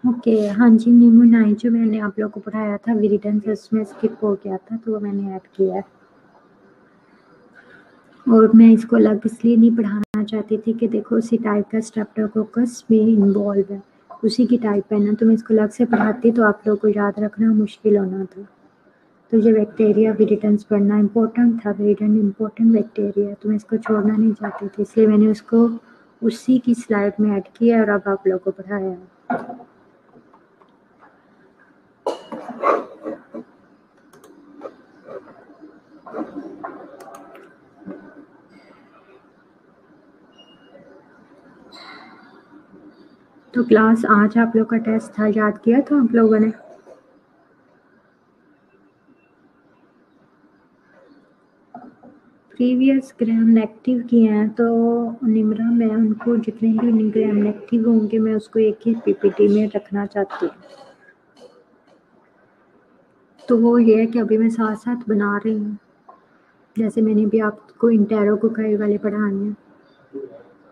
ओके, हाँ जी, न्यूमोनाई जो मैंने आप लोग को पढ़ाया था विरिटन से उसमें स्किप हो गया था, तो वो मैंने ऐड किया है। और मैं इसको अलग इसलिए नहीं पढ़ाना चाहती थी कि देखो उसी टाइप का स्ट्रेप्टोकोकस में इन्वॉल्व है, उसी की टाइप है ना, तो मैं इसको अलग से पढ़ाती तो आप लोग को याद रखना मुश्किल होना था। तो ये बैक्टीरिया विरिटेंस पढ़ना इम्पोर्टेंट था, विरिटेंट इम्पोर्टेंट बैक्टीरिया है, तो मैं इसको छोड़ना नहीं चाहती थी, इसलिए मैंने उसको उसी की स्लाइड में ऐड किया और अब आप लोग को पढ़ाया है। तो क्लास आज आप लोग का टेस्ट था, याद किया था आप लोगों ने? प्रीवियस ग्राम नेगेटिव किए हैं तो निम्रा, मैं उनको जितने भी ग्राम नेगेटिव होंगे मैं उसको एक ही पीपीटी में रखना चाहती हूँ। तो वो ये है कि अभी मैं साथ साथ बना रही हूँ, जैसे मैंने भी आपको इंटेरोकोकाई वाले पढ़ाने हैं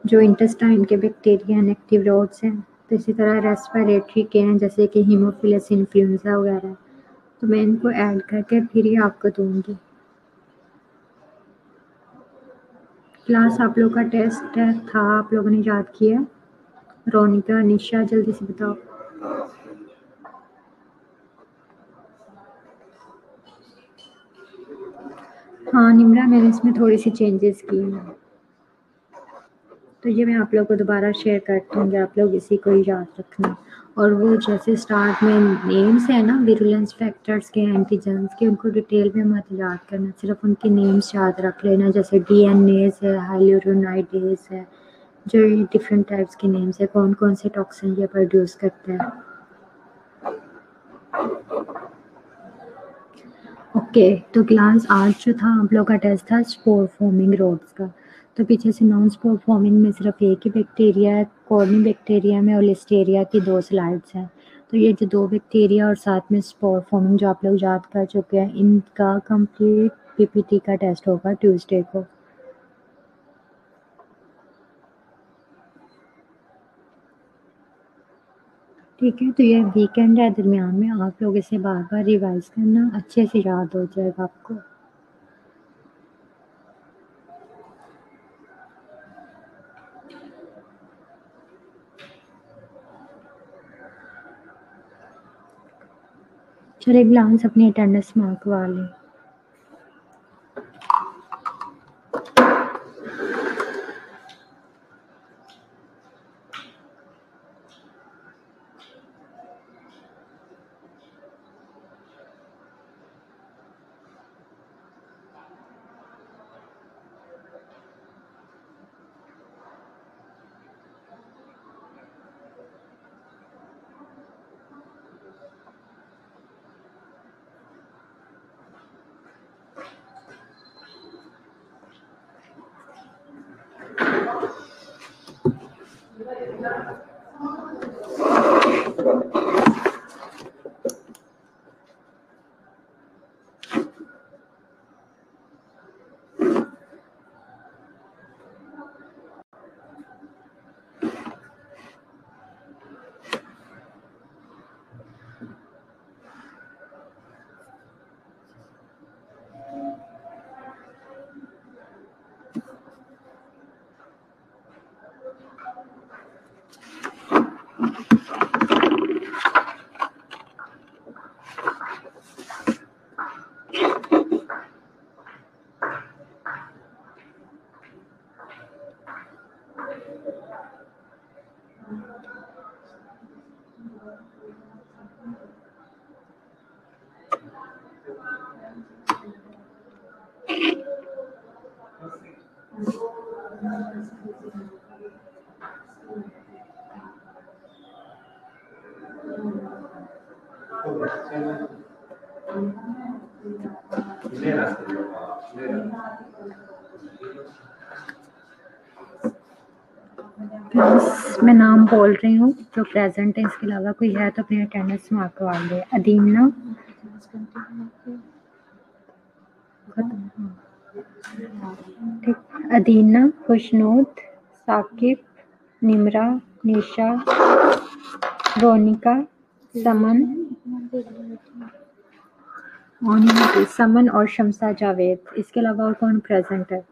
जो इंटेस्टाइन के बैक्टीरिया नेगेटिव रोड्स हैं, तो इसी तरह रेस्पिरेटरी के हैं जैसे कि हीमोफिलस इन्फ्लुएंजा वगैरह, तो मैं इनको ऐड करके फिर ही आपको दूंगी। क्लास आप लोग का टेस्ट था, आप लोगों ने याद किया? रोनिका, निशा, जल्दी से बताओ। हाँ निम्रा, मैंने इसमें थोड़ी सी चेंजेस की हैं, तो ये मैं आप लोग को दोबारा शेयर करती हूँ, आप लोग इसी को ही याद रखना। और वो जैसे स्टार्ट में नेम्स है ना विरुलेंस फैक्टर्स के, एंटीजेंस के, उनको डिटेल में मत याद करना, सिर्फ उनके नेम्स याद रख लेना, जैसे डीएनएस है, हाइल्यूरोनाइडेज है, जो ये डिफरेंट टाइप्स के नेम्स है, कौन कौन से टॉक्सिन ये प्रोड्यूस करते हैं। ओके, तो क्लास आज जो था आप लोग का टेस्ट था स्पोर फॉर्मिंग रोड्स का, तो पीछे से नॉन स्पोर फॉर्मिंग में सिर्फ एक ही बैक्टीरिया है, कॉर्नी बैक्टीरिया में और लिस्टेरिया की 2 स्लाइड्स हैं। तो ये जो 2 बैक्टीरिया और साथ में स्पोर फॉर्मिंग जो आप लोग याद कर चुके हैं, इनका कंप्लीट पीपीटी का टेस्ट होगा ट्यूसडे को। ठीक है, तो ये वीकेंड है, दरमियान में आप लोग इसे बार बार रिवाइज करना, अच्छे से याद हो जाएगा आपको। चलो एक ग्लांस अपनी अटेंडेंस मार्कवा लें। प्लीज मैं नाम बोल रही हूँ जो प्रेजेंट है, इसके अलावा कोई है तो अपनी अटेंडेंस मार्कवा ले। अदीना, ठीक, अदीना, खुशनूद, साकिब, निमरा, निशा, रोनिका, समन, समन और शमसा जावेद। इसके अलावा और कौन प्रेजेंट है?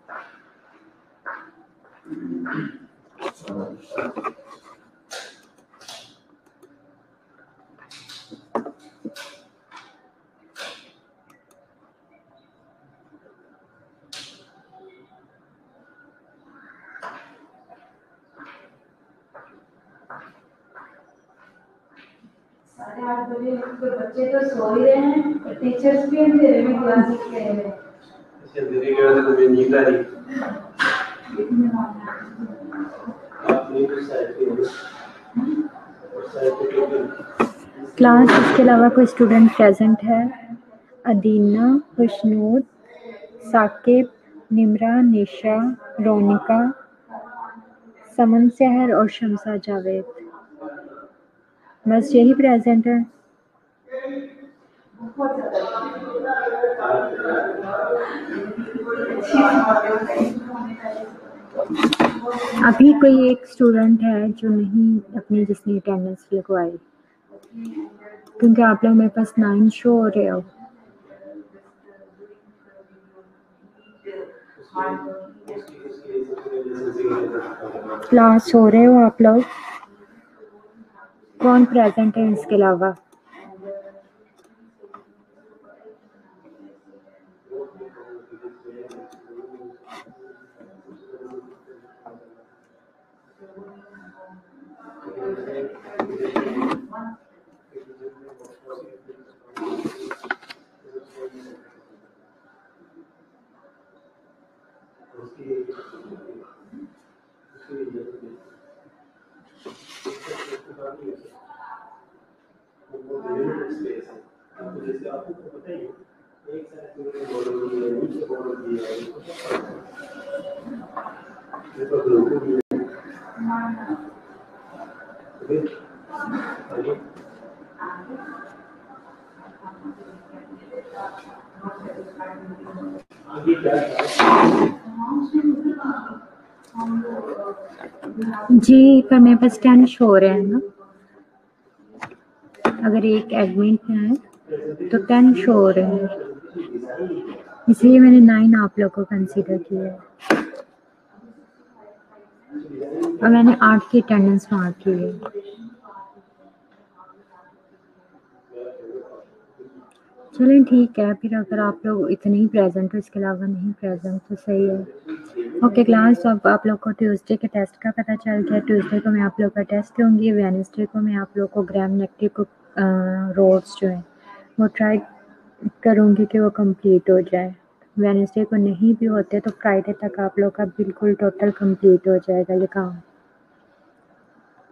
बच्चे तो सो ही रहे हैं, टीचर्स भी अंधेरे में क्लासेस ले रहे हैं। अंधेरे की वजह से मुझे नींद आ रही है। क्लास इसके अलावा कोई स्टूडेंट प्रेजेंट है? अदीना, खुशनूद, साकिब, निमरा, निशा, रोनिका, समन सहर और शमसा जावेद। बस यही प्रेजेंट है। अभी कोई एक स्टूडेंट है जो नहीं अपनी जिसने अटेंडेंस लगवाई, क्योंकि आप लोग मेरे पास 9 शो हो रहे हो। क्लास हो रहे हो आप लोग? कौन प्रेजेंट है इसके अलावा? जी, पर मेरे पास 10 शो हो रहे हैं ना। अगर एक एडमिट है तो 10 शो हो रहे हैं, इसलिए मैंने 9 आप लोग को कंसीडर किया है और मैंने 8 की अटेंडेंस मार्क की है। चलें ठीक है, फिर अगर आप लोग इतने ही प्रेजेंट हो, इसके अलावा नहीं प्रेजेंट तो सही है। ओके क्लास, तो अब आप लोग को ट्यूसडे के टेस्ट का पता चल गया। ट्यूसडे को मैं आप लोग का टेस्ट लूँगी, वेडनेसडे को मैं आप लोग को ग्राम नेगेटिव को रोड्स जो है वो ट्राई करूँगी कि वो कंप्लीट हो जाए। वेडनेसडे को नहीं भी होते तो फ्राइडे तक आप लोग का बिल्कुल टोटल कंप्लीट हो जाएगा ये काम।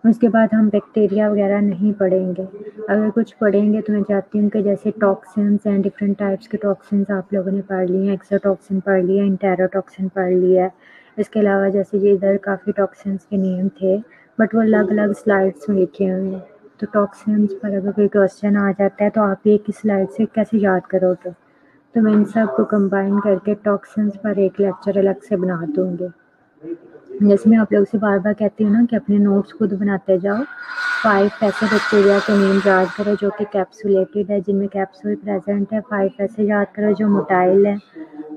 उसके बाद हम बैक्टीरिया वगैरह नहीं पढ़ेंगे। अगर कुछ पढ़ेंगे तो मैं चाहती हूँ कि जैसे टॉक्सिन्स एंड डिफरेंट टाइप्स के टॉक्सिन्स आप लोगों ने पढ़ लिए हैं, एक्सोटॉक्सिन पढ़ लिया, इंटेरोटॉक्सिन पढ़ लिया है। इसके अलावा जैसे ये इधर काफ़ी टॉक्सिन्स के नेम थे, बट वो अलग-अलग स्लाइड्स में लिखे हुए हैं। तो टॉक्सिन्स पर अगर कोई क्वेश्चन आ जाता है तो आप एक ही स्लाइड से कैसे याद करोगे? तो मैं इन सब को कंबाइन करके टॉक्सिन्स पर एक लेक्चर अलग से बना दूँगी। जैसे मैं आप लोग से बार-बार कहती हूँ ना कि अपने नोट्स खुद बनाते जाओ। 5 ऐसे बैक्टीरिया के नेम याद करो जो कि कैप्सुलेटेड है, जिनमें कैप्सूल प्रेजेंट है। 5 ऐसे याद करो जो मोटाइल है।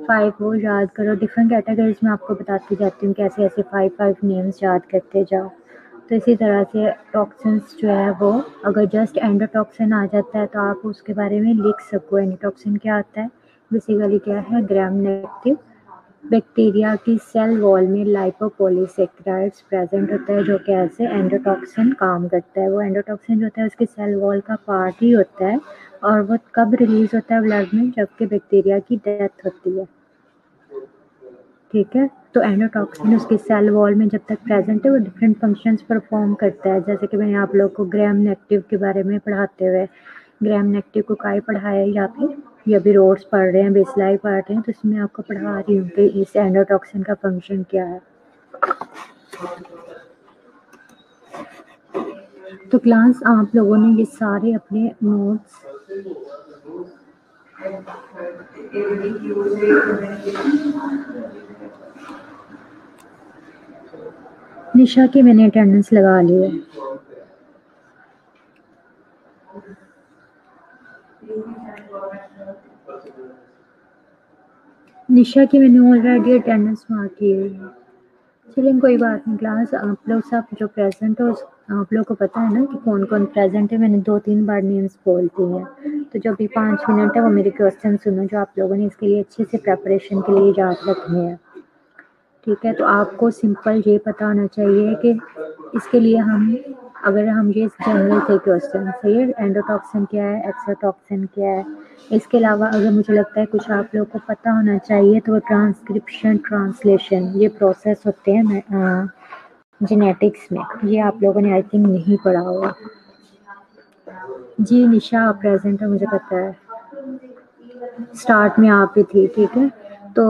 5 वो याद करो। डिफरेंट कैटेगरीज में आपको बताती जाती हूँ कैसे ऐसे 5 नेम्स याद करते जाओ। तो इसी तरह से टॉक्सिन्स जो है वो अगर जस्ट एंडोटॉक्सिन आ जाता है तो आप उसके बारे में लिख सको। एंडोटॉक्सिन क्या आता है? बेसिकली क्या है? ग्राम नेगेटिव बैक्टीरिया की सेल वॉल में लाइपोपॉलीसेकेराइड्स प्रेजेंट होता है जो कि ऐसे एंडोटॉक्सिन काम करता है। वो एंडोटॉक्सिन जो होता है उसकी सेल वॉल का पार्ट ही होता है और वो कब रिलीज होता है ब्लड में? जबकि बैक्टीरिया की डेथ होती है। ठीक है, तो एंडोटॉक्सिन उसकी सेल वॉल में जब तक प्रेजेंट है वो डिफरेंट फंक्शंस परफॉर्म करता है। जैसे कि मैंने आप लोग को ग्राम नेगेटिव के बारे में पढ़ाते हुए ग्राम नेगेटिव को काय पढ़ाया या फिर ये अभी रोड्स पढ़ रहे हैं, बेसलाई पढ़ रहे हैं, तो इसमें आपको पढ़ा रही हूँ कि इस एंडोटॉक्सिन का फंक्शन क्या है। तो क्लास आप लोगों ने ये सारे अपने नोट्स निशा की मैंने अटेंडेंस लगा ली है। निशा की मैंने ऑलरेडी अटेंडेंस मार्क की हुई है। चलिए कोई बात नहीं क्लास, आप लोग सब जो प्रेजेंट हो आप लोग को पता है ना कि कौन कौन प्रेजेंट है। मैंने 2-3 बार नेम्स बोलती हैं, तो जो भी 5 मिनट है वो मेरे क्वेश्चन सुनो जो आप लोगों ने इसके लिए अच्छे से प्रेपरेशन के लिए याद रखने हैं। ठीक है, तो आपको सिंपल ये पता होना चाहिए कि इसके लिए हम अगर हम ये जनरल से क्वेश्चन सही है, एंडोटॉक्सिन क्या है, एक्सोटॉक्सिन क्या है। इसके अलावा अगर मुझे लगता है कुछ आप लोग को पता होना चाहिए तो वो ट्रांसक्रिप्शन ट्रांसलेशन ये प्रोसेस होते हैं जेनेटिक्स में। ये आप लोगों ने आई थिंक नहीं पढ़ा होगा। जी निशा आप प्रेजेंट है, मुझे पता है, स्टार्ट में आप ही थी। ठीक है, तो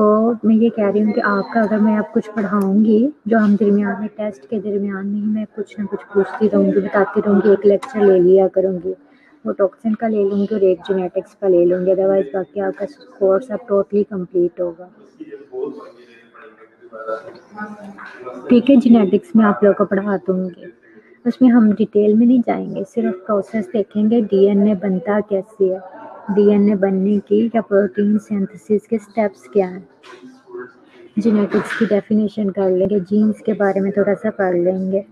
मैं ये कह रही हूँ कि आपका अगर मैं अब कुछ पढ़ाऊँगी जो हम दरमियान में टेस्ट के दरमियान में ही मैं कुछ ना कुछ पूछती रहूँगी, बताती रहूँगी, एक लेक्चर ले लिया करूँगी। वो टॉक्सिन का ले लूँगी और एक जेनेटिक्स का ले लूँगी, अदरवाइज बाकी आपका कोर्स अब टोटली कंप्लीट होगा। ठीक है, जेनेटिक्स में आप लोगों को पढ़ा दूँगी। उसमें हम डिटेल में नहीं जाएंगे, सिर्फ प्रोसेस देखेंगे डीएनए बनता कैसे है, डीएनए बनने की या प्रोटीन सिंथेसिस के स्टेप्स क्या हैं। जेनेटिक्स की डेफिनेशन कर लेंगे, जीन्स के बारे में थोड़ा सा पढ़ लेंगे।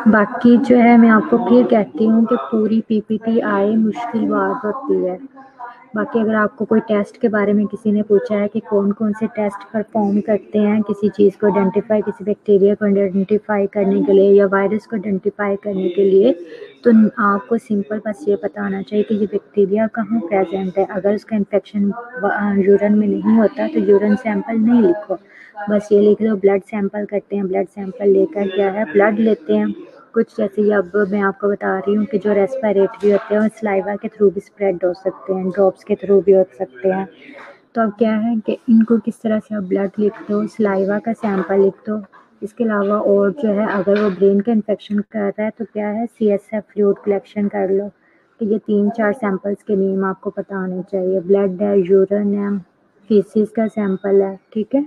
बाकी जो है मैं आपको फिर कहती हूँ कि पूरी पीपीटी आए मुश्किल बात होती है। बाकी अगर आपको कोई टेस्ट के बारे में किसी ने पूछा है कि कौन कौन से टेस्ट परफॉर्म करते हैं किसी चीज़ को आइडेंटिफाई, किसी बैक्टीरिया को आइडेंटिफाई करने के लिए या वायरस को आइडेंटिफाई करने के लिए, तो आपको सिंपल बस ये पता होना चाहिए कि ये बैक्टीरिया कहाँ प्रेजेंट है। अगर उसका इन्फेक्शन यूरिन में नहीं होता तो यूरिन सैंपल नहीं लिखो, बस ये लिख दो ब्लड सैंपल करते हैं। ब्लड सैंपल लेकर क्या है, ब्लड लेते हैं कुछ, जैसे ये अब मैं आपको बता रही हूँ कि जो रेस्पिरेटरी होते हैं वो सलाइवा के थ्रू भी स्प्रेड हो सकते हैं, ड्रॉप्स के थ्रू भी हो सकते हैं। तो अब क्या है कि इनको किस तरह से आप ब्लड लिख दो, सलाइवा का सैंपल लिख दो। इसके अलावा और जो है अगर वो ब्रेन का इन्फेक्शन कर रहा है तो क्या है, CSF फ्लूइड कलेक्शन कर लो। तो ये 3-4 सैंपल्स के नेम आपको पता होने चाहिए, ब्लड है, यूरिन है, फीसिस का सैंपल है। ठीक है,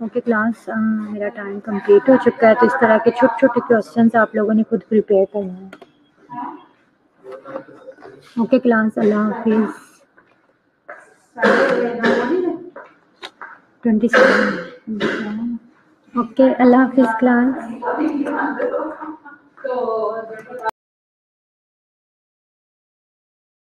ओके क्लास, मेरा टाइम कंप्लीट हो चुका है, तो इस तरह के छोटे छोटे क्वेश्चंस आप लोगों ने खुद प्रिपेयर करना है। ओके क्लास, अल्लाह हाफिज़। 27 ओके, अल्लाह हाफिज़ क्लास।